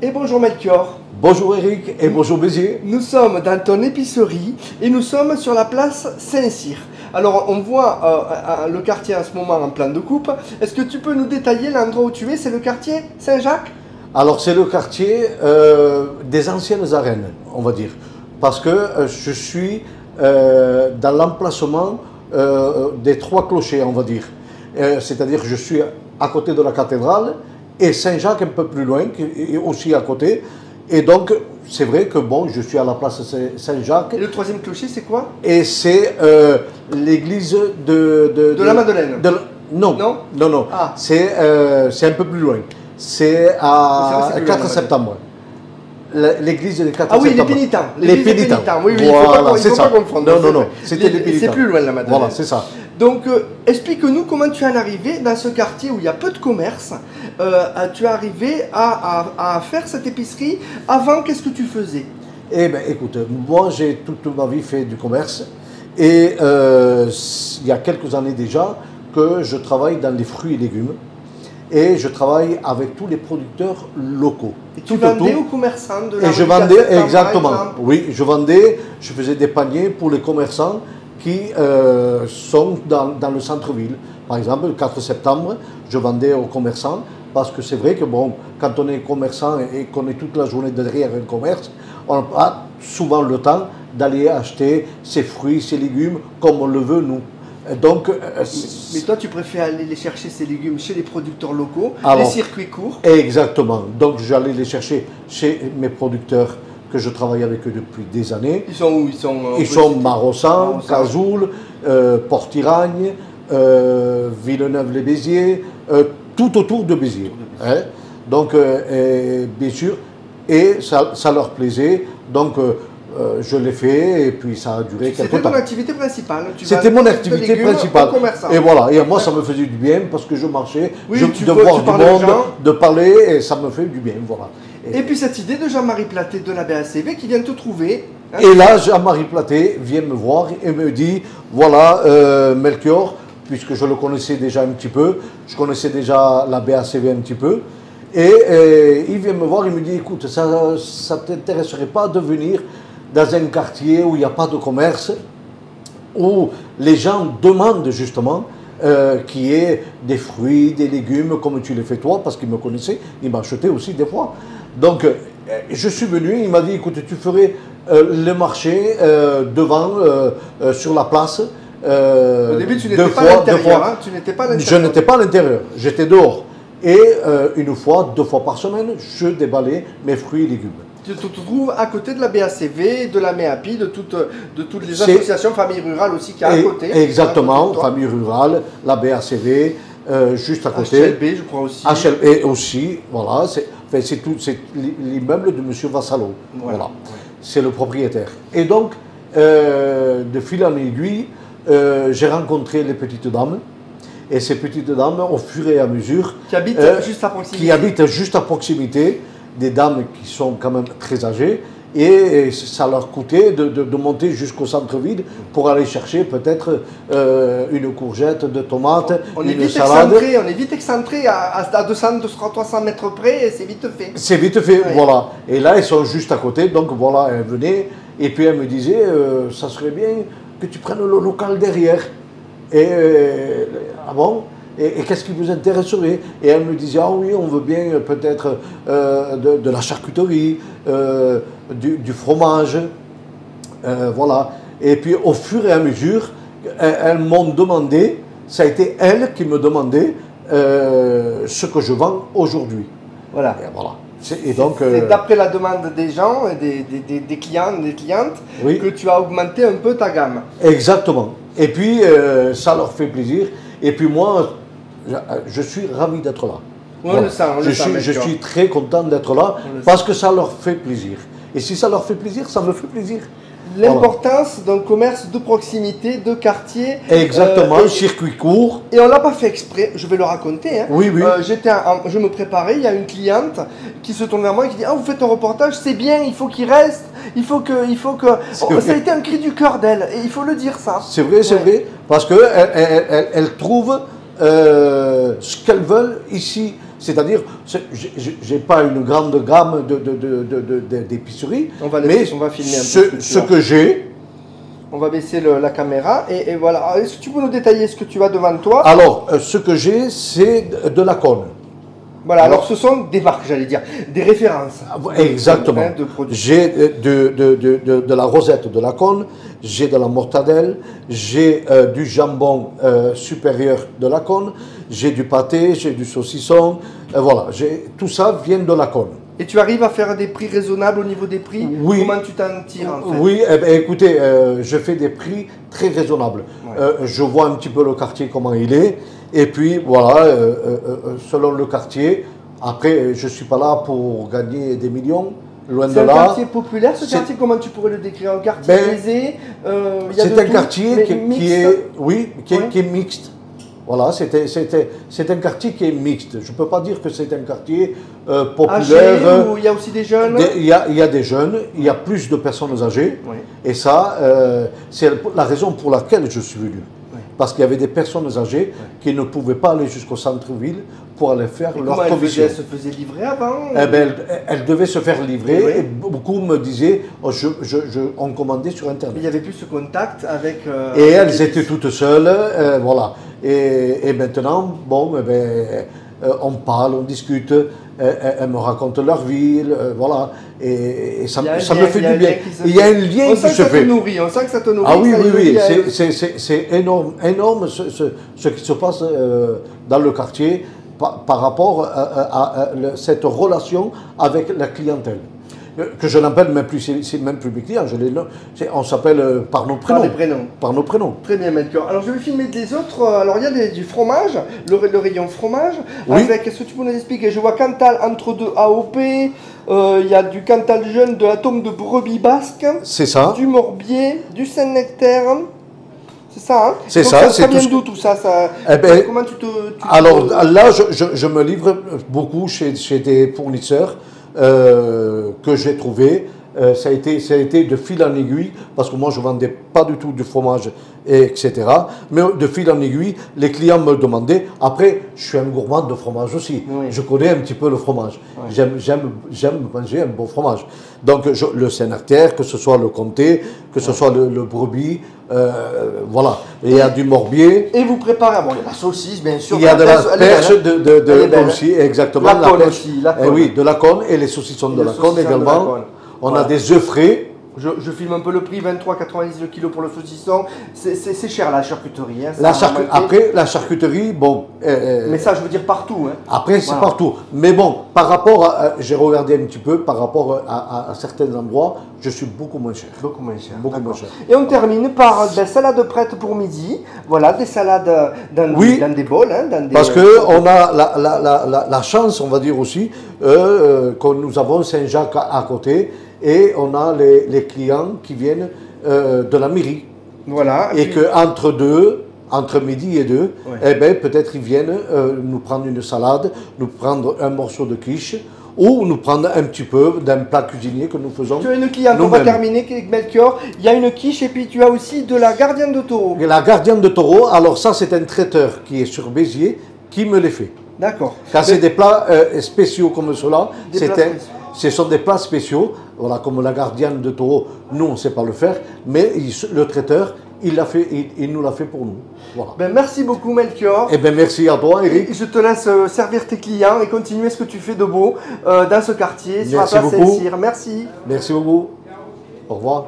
Et bonjour Melchior. Bonjour Eric et bonjour Béziers. Nous sommes dans ton épicerie et nous sommes sur la place Saint-Cyr. Alors on voit le quartier en ce moment en plan de coupe. Est-ce que tu peux nous détailler l'endroit où tu es? C'est le quartier Saint-Jacques? Alors c'est le quartier des anciennes arènes, on va dire. Parce que je suis dans l'emplacement des trois clochers, on va dire. C'est-à-dire que je suis à côté de la cathédrale et Saint-Jacques un peu plus loin, et aussi à côté. Et donc, c'est vrai que bon, je suis à la place Saint-Jacques. Et le troisième clocher, c'est quoi? Et c'est l'église de la Madeleine. Non, non, non, non. Ah. C'est un peu plus loin. C'est à 4 septembre. L'église des 4 septembre. Ah oui, les pénitents. Les pénitents. Oui, oui, voilà, il ne faut pas confondre. Non, non, non, c'était les pénitents. C'est plus loin la Madeleine. Voilà, c'est ça. Donc, explique-nous comment tu es arrivé dans ce quartier où il y a peu de commerce. Tu es arrivé à faire cette épicerie. Avant, qu'est-ce que tu faisais? Eh bien, écoute, moi, j'ai toute ma vie fait du commerce. Et il y a quelques années déjà que je travaille dans les fruits et légumes. Et je travaille avec tous les producteurs locaux. Et tu vendais aux commerçants de la rue je vendais, Septembre, exactement. par exemple? Oui, je faisais des paniers pour les commerçants qui sont dans le centre-ville. Par exemple, le 4 septembre, je vendais aux commerçants parce que c'est vrai que bon, quand on est commerçant et qu'on est toute la journée derrière un commerce, on n'a pas souvent le temps d'aller acheter ses fruits, ses légumes comme on le veut nous. Donc, mais toi, tu préfères aller les chercher ces légumes chez les producteurs locaux, alors, les circuits courts. Exactement. Donc, j'allais les chercher chez mes producteurs que je travaille avec eux depuis des années. Ils sont où? Ils sont Marossan, Cazoul, Port-Iragne, Villeneuve-les-Béziers, tout autour de Béziers. Hein? Donc, bien sûr, et ça leur plaisait. Donc, je l'ai fait et puis ça a duré quelques temps. C'était ton activité principale? C'était mon activité principale. Et voilà, et moi ça me faisait du bien parce que je marchais, oui, de voir du monde, de parler, et ça me fait du bien, voilà. Et puis cette idée de Jean-Marie Platé de la BACV qui vient te trouver. Hein, et là, Jean-Marie Platé vient me voir et me dit, voilà, Melchior, puisque je le connaissais déjà un petit peu, je connaissais déjà la BACV un petit peu, et il vient me voir et me dit, écoute, ça ne t'intéresserait pas de venir dans un quartier où il n'y a pas de commerce, où les gens demandent justement qu'il y ait des fruits, des légumes, comme tu les fais toi, parce qu'il me connaissait, il m'achetait aussi des fois. Donc, je suis venu, il m'a dit, écoute, tu ferais le marché devant, sur la place. Au début, tu n'étais pas à l'intérieur. Hein, tu n'étais pas à l'intérieur. Je n'étais pas à l'intérieur, j'étais dehors. Et une fois, 2 fois par semaine, je déballais mes fruits et légumes. Tu te trouves à côté de la BACV, de la MEAPI, de toutes les associations familles rurales aussi qui y a à côté. Exactement, famille rurale, la BACV, juste à côté. HLB, je crois aussi. HLB aussi, voilà, c'est l'immeuble de M. Vassalo. Voilà. Ouais. C'est le propriétaire. Et donc, de fil en aiguille, j'ai rencontré les petites dames. Et ces petites dames, au fur et à mesure, qui habitent juste à proximité. Qui habitent juste à proximité, des dames qui sont quand même très âgées, et ça leur coûtait de monter jusqu'au centre-ville pour aller chercher peut-être une courgette, de tomates, une salade. On est vite excentré à 200, 300 mètres près, et c'est vite fait. C'est vite fait, ouais. Voilà. Et là, elles sont juste à côté, donc voilà, elles venaient, et puis elles me disaient, ça serait bien que tu prennes le local derrière. Et ah bon? Et qu'est-ce qui vous intéresserait? Et elle me disait, ah oui, on veut bien peut-être de la charcuterie, du fromage, voilà. Et puis au fur et à mesure, elles m'ont demandé, ça a été elles qui me demandaient ce que je vends aujourd'hui. Voilà. Et voilà. Et donc, c'est d'après la demande des gens, des clients, des clientes, oui, que tu as augmenté un peu ta gamme. Exactement. Et puis, ça leur fait plaisir. Et puis moi, je suis ravi d'être là. On le sent, je suis très content d'être là parce que ça leur fait plaisir. Et si ça leur fait plaisir, ça me fait plaisir. L'importance d'un commerce de proximité, de quartier. Exactement, circuit court. Et on ne l'a pas fait exprès, je vais le raconter. Hein. Oui, oui. Je me préparais, il y a une cliente qui se tourne vers moi et qui dit « Ah, vous faites un reportage, c'est bien, il faut qu'il reste, il faut que... » Ça a été un cri du cœur d'elle, et il faut le dire ça. C'est vrai, c'est vrai, parce qu'elle trouve ce qu'elles veulent ici C'est-à-dire, j'ai pas une grande gamme d'épiceries, mais on va filmer un peu ce que j'ai. On va baisser la caméra et voilà. Est-ce que tu peux nous détailler ce que tu as devant toi? Alors, ce que j'ai, c'est de la cône. Voilà, alors ce sont des marques, j'allais dire, des références. Exactement. J'ai de la rosette de la cône, j'ai de la mortadelle, j'ai du jambon supérieur de la cône, j'ai du pâté, j'ai du saucisson. Voilà, tout ça vient de la cône. Et tu arrives à faire des prix raisonnables au niveau des prix? Oui. Comment tu t'en tires en fait? Oui, eh bien, écoutez, je fais des prix très raisonnables. Ouais. Je vois un petit peu le quartier, comment il est. Et puis voilà, selon le quartier, après, je ne suis pas là pour gagner des millions. Loin de là. C'est un quartier populaire, ce quartier, comment tu pourrais le décrire? Un quartier aisé? C'est un quartier qui est mixte. Voilà, c'est un quartier qui est mixte. Je ne peux pas dire que c'est un quartier populaire. Où il y a aussi des jeunes? Il y a des jeunes, il y a plus de personnes âgées. Oui. Et ça, c'est la raison pour laquelle je suis venu. Oui. Parce qu'il y avait des personnes âgées qui ne pouvaient pas aller jusqu'au centre-ville pour aller faire leur commission. Elle se faisait livrer avant? Eh ben, elle devait se faire livrer, oui. Et beaucoup me disaient, on commandait sur Internet. Mais il n'y avait plus ce contact avec... et elles étaient toutes seules, voilà. Et maintenant, bon, on parle, on discute, elles me racontent leur vie, voilà, et ça me fait du bien. Il y a un lien qui se fait. On sent que ça te nourrit. Ah oui, oui, c'est énorme ce qui se passe dans le quartier par rapport à cette relation avec la clientèle. Que je n'appelle même plus, c'est même plus mes clients, on s'appelle par nos prénoms. Par nos prénoms. Très bien, Melchior. Alors je vais filmer des autres. Alors il y a du fromage, le rayon fromage. Oui. Avec, est-ce que tu peux nous expliquer? Je vois Cantal entre deux AOP. Il y a du Cantal jeune, de la tome de brebis basque. C'est ça. Du morbier, du Saint-Nectaire. C'est ça, hein? C'est ça. Ça vient d'où tout ça, comment alors là, je me livre beaucoup chez des fournisseurs que j'ai trouvé. Ça a été de fil en aiguille, parce que moi je ne vendais pas du tout du fromage, etc. Mais de fil en aiguille, les clients me demandaient. Après, je suis un gourmand de fromage aussi. Oui. Je connais un petit peu le fromage. Oui. J'aime manger un bon fromage. Donc le Saint-Nectaire, que ce soit le comté, que ce soit le brebis, voilà. Et il y a du morbier. Et vous préparez, bon, il y a la saucisse, bien sûr. Il y a de la perche aussi, exactement. La cône aussi. Oui, de la cône et les saucissons de la cône également. On a des œufs frais. Je filme un peu le prix, 23,90 le kilo pour le saucisson. C'est cher la charcuterie. Hein, après, la charcuterie, bon... mais ça, je veux dire partout. Hein. Après, c'est partout. Mais bon, par rapport à... J'ai regardé un petit peu, par rapport à certains endroits, je suis beaucoup moins cher. Beaucoup moins cher. Beaucoup moins cher. Et on termine par des salades prêtes pour midi. Voilà, des salades dans des bols. Hein, parce qu'on a la chance, on va dire aussi, que nous avons Saint-Jacques à côté. Et on a les clients qui viennent de la mairie. Voilà. Et entre midi et deux, ouais. Eh ben, peut-être ils viennent nous prendre une salade, nous prendre un morceau de quiche, ou nous prendre un petit peu d'un plat cuisinier que nous faisons. Tu as une cliente, on va terminer avec Melchior. Il y a une quiche et puis tu as aussi de la gardienne de taureau. La gardienne de taureau, alors ça c'est un traiteur qui est sur Béziers qui me les fait. D'accord. Quand c'est des plats spéciaux comme cela, ce sont des plats spéciaux, voilà, comme la gardienne de taureau, nous on ne sait pas le faire, mais le traiteur, il nous l'a fait pour nous. Voilà. Ben, merci beaucoup Melchior. Eh ben, merci à toi Eric. Je te laisse servir tes clients et continuer ce que tu fais de beau dans ce quartier, sur la place Saint-Cyr. Merci. Merci beaucoup. Au revoir.